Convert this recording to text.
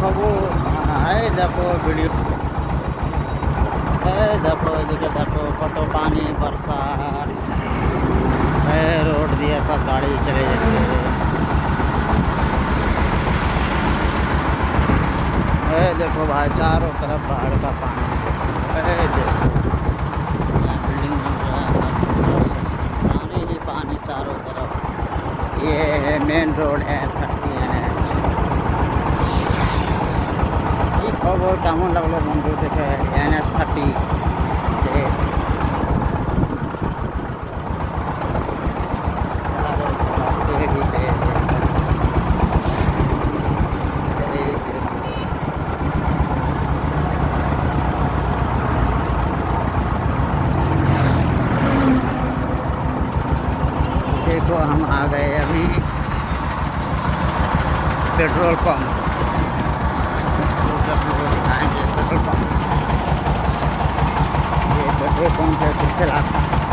খবর। এই দেখো ভিডিও, এই দেখো এদিকে দেখো কত পানি বর্ষার। रोड दिया सब गाड़ी चले जाते। देखो भाई चारों तरफ पहाड़ का पानी। देखो बिल्डिंग बन रहा है, पानी ही पानी चारों तरफ। ये है मेन रोड है 30 NH। কি খবর, কেমন লাগলো বন্ধু দেখে NH 30। देखो हम आ गए अभी पेट्रोल पंप। आप लोगों को दिखाएंगे पेट्रोल पंप। ये पेट्रोल पंप है किससे लाता है।